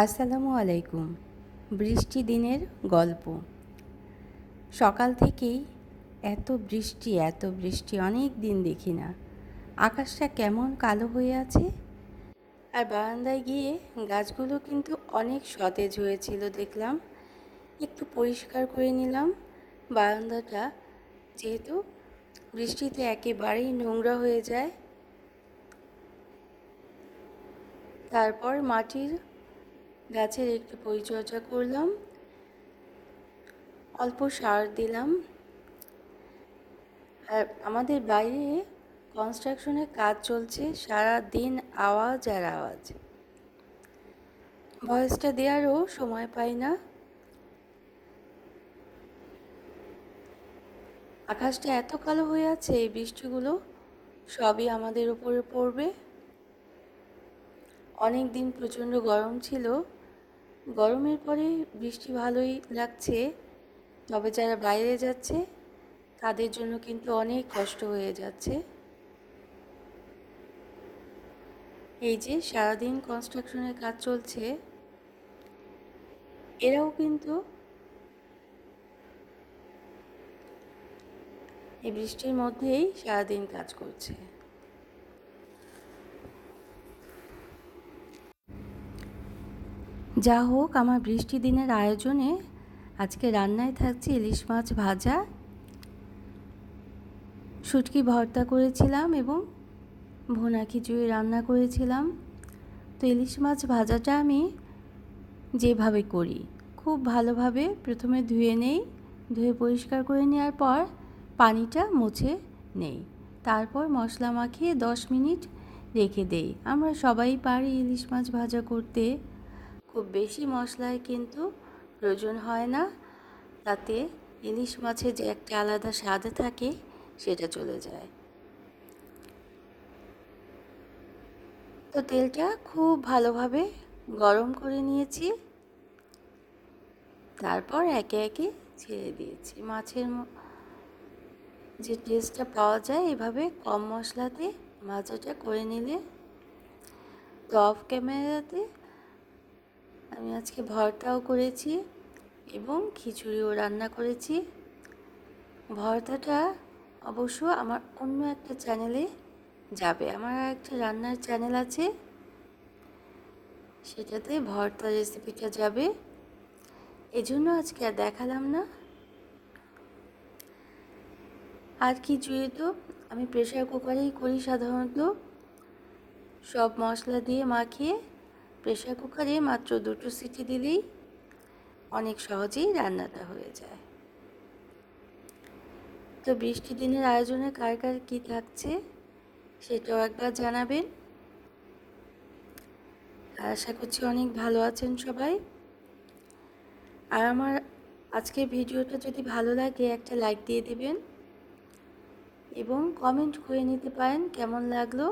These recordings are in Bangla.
আসসালামু আলাইকুম। বৃষ্টি দিনের গল্প। সকাল থেকেই এত বৃষ্টি অনেক দিন দেখি না। আকাশটা কেমন কালো হয়ে আছে। আর বারান্দায় গিয়ে গাছগুলো কিন্তু অনেক সতেজ হয়েছিল দেখলাম। একটু পরিষ্কার করে নিলাম বারান্দাটা, যেহেতু বৃষ্টিতে একেবারেই নোংরা হয়ে যায়। তারপর মাটির গাছের একটু পরিচর্যা করলাম, অল্প সার দিলাম। আর আমাদের বাইরে কনস্ট্রাকশনের কাজ চলছে, সারা দিন আওয়াজ আর আওয়াজ। ভয়েসটা দেওয়ারও সময় পাই না। আকাশটা এত কালো হয়ে আছে, এই বৃষ্টিগুলো সবই আমাদের উপরে পড়বে। অনেক দিন প্রচণ্ড গরম ছিল, গরমের পরে বৃষ্টি ভালোই লাগছে। তবে যারা বাইরে যাচ্ছে তাদের জন্য কিন্তু অনেক কষ্ট হয়ে যাচ্ছে। এই যে সারাদিন কনস্ট্রাকশনের কাজ চলছে, এরাও কিন্তু এই বৃষ্টির মধ্যেই সারাদিন কাজ করছে। যা হোক, আমার বৃষ্টি দিনের আয়োজনে আজকে রান্নায় থাকছে ইলিশ মাছ ভাজা, শুটকি ভর্তা করেছিলাম এবং ভুনা খিচুড়ি রান্না করেছিলাম। তো ইলিশ মাছ ভাজাটা আমি যেভাবে করি, খুব ভালোভাবে প্রথমে ধুয়ে পরিষ্কার করে নেওয়ার পর পানিটা মুছে নেই। তারপর মশলা মাখিয়ে 10 মিনিট রেখে দেই। আমরা সবাই পারি ইলিশ মাছ ভাজা করতে। খুব বেশি মশলায় কিন্তু প্রয়োজন হয় না, তাতে ইলিশ মাছের যে একটা আলাদা স্বাদ থাকে সেটা চলে যায়। তো তেলটা খুব ভালোভাবে গরম করে নিয়েছি, তারপর একে একে ছেড়ে দিয়েছি। মাছের যে টেস্টটা পাওয়া যায় এভাবে কম মশলাতে ভাজাটা করে নিলে। তো অফ ক্যামেরাতে আমি আজকে ভর্তাও করেছি এবং খিচুড়িও রান্না করেছি। ভর্তাটা অবশ্য আমার অন্য একটা চ্যানেলে যাবে, আমার একটা রান্নার চ্যানেল আছে, সেটাতে ভর্তা রেসিপিটা যাবে, এজন্য আজকে আর দেখালাম না। আর খিচুড়ি তো আমি প্রেশার কুকারেই করি সাধারণত। সব মশলা দিয়ে মাখিয়ে প্রেশার কুকারে মাত্র 2টো সিটি দিলেই অনেক সহজেই রান্নাটা হয়ে যায়। তো বৃষ্টি দিনের আয়োজনে কার কার কী থাকছে সেটাও একবার জানাবেন। আর আশা করছি অনেক ভালো আছেন সবাই। আর আমার আজকের ভিডিওটা যদি ভালো লাগে একটা লাইক দিয়ে দেবেন এবং কমেন্ট করে নিতে পারেন কেমন লাগলো,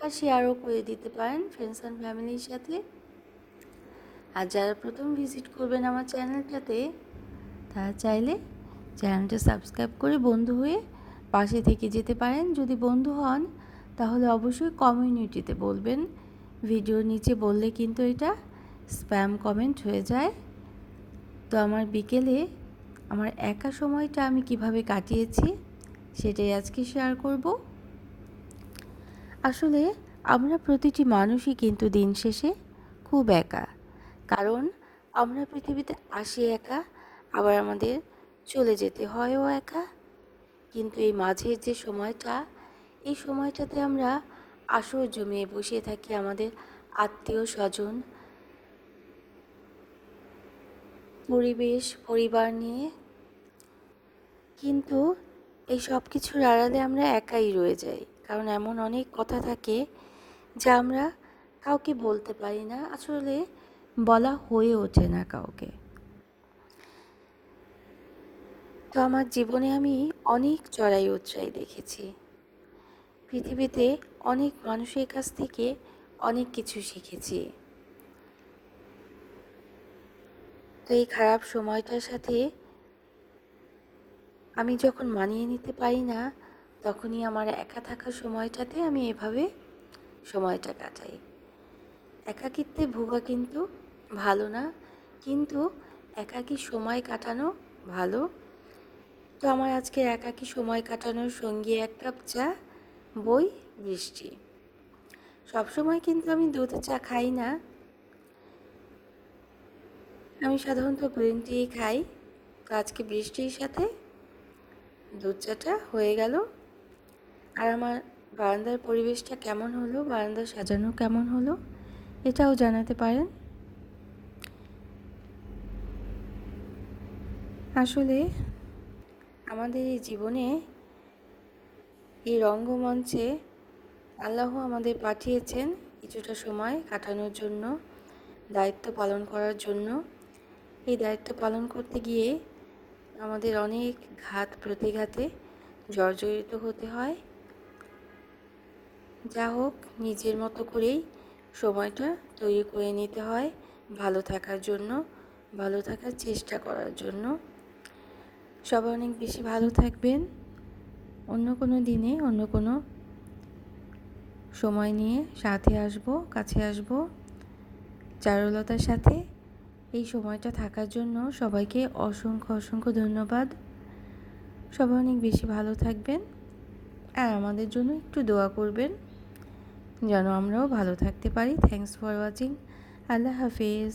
আর শেয়ারও করে দিতে পারেন ফ্রেন্ডস অ্যান্ড ফ্যামিলির সাথে। আর যারা প্রথম ভিজিট করবেন আমার চ্যানেলটাতে, তারা চাইলে চ্যানেলটা সাবস্ক্রাইব করে বন্ধু হয়ে পাশে থেকে যেতে পারেন। যদি বন্ধু হন তাহলে অবশ্যই কমিউনিটিতে বলবেন। ভিডিওর নিচে বললে কিন্তু এটা স্প্যাম কমেন্ট হয়ে যায়। তো আমার বিকেলে আমার একা সময়টা আমি কিভাবে কাটিয়েছি সেটাই আজকে শেয়ার করব। আসলে আমরা প্রতিটি মানুষই কিন্তু দিন শেষে খুব একা, কারণ আমরা পৃথিবীতে আসি একা, আবার আমাদের চলে যেতে হয়ও একা। কিন্তু এই মাঝের যে সময়টা, এই সময়টাতে আমরা আসর জমিয়ে বসে থাকি আমাদের আত্মীয় স্বজন, পরিবার নিয়ে। কিন্তু এই সব কিছুর আড়ালে আমরা একাই রয়ে যাই, কারণ এমন অনেক কথা থাকে যা আমরা কাউকে বলতে পারি না, আসলে বলা হয়ে ওঠে না কাউকে। তো আমার জীবনে আমি অনেক চড়াই উতরাই দেখেছি, পৃথিবীতে অনেক মানুষের কাছ থেকে অনেক কিছু শিখেছি। তো এই খারাপ সময়টার সাথে আমি যখন মানিয়ে নিতে পারি না, তখনই আমার একা থাকার সময়টাতে আমি এভাবে সময়টা কাটাই। একাকিত্বে ভোগা কিন্তু ভালো না, কিন্তু একাকী সময় কাটানো ভালো। তো আমার আজকে একাকী সময় কাটানোর সঙ্গী 1 কাপ চা, বই, বৃষ্টি। সবসময় কিন্তু আমি দুধ চা খাই না, আমি সাধারণত গ্রিন টি খাই। তো আজকে বৃষ্টির সাথে দুধ চাটা হয়ে গেল। আর আমার বারান্দার পরিবেশটা কেমন হলো, বারান্দা সাজানো কেমন হলো, এটাও জানাতে পারেন। আসলে আমাদের এই জীবনে, এই রঙ্গমঞ্চে আল্লাহ আমাদের পাঠিয়েছেন কিছুটা সময় কাটানোর জন্য, দায়িত্ব পালন করার জন্য। এই দায়িত্ব পালন করতে গিয়ে আমাদের অনেক ঘাত প্রতিঘাতে জর্জরিত হতে হয়। যা হোক, নিজের মতো করেই সময়টা তৈরি করে নিতে হয় ভালো থাকার জন্য, ভালো থাকার চেষ্টা করার জন্য। সবাই অনেক বেশি ভালো থাকবেন। অন্য কোনো দিনে অন্য কোনো সময় নিয়ে সাথে আসবো, কাছে আসবো চারুলতার সাথে। এই সময়টা থাকার জন্য সবাইকে অসংখ্য অসংখ্য ধন্যবাদ। সবাই অনেক বেশি ভালো থাকবেন আর আমাদের জন্য একটু দোয়া করবেন যেন আমরাও ভালো থাকতে পারি। Thanks for watching. আল্লাহ হাফেজ।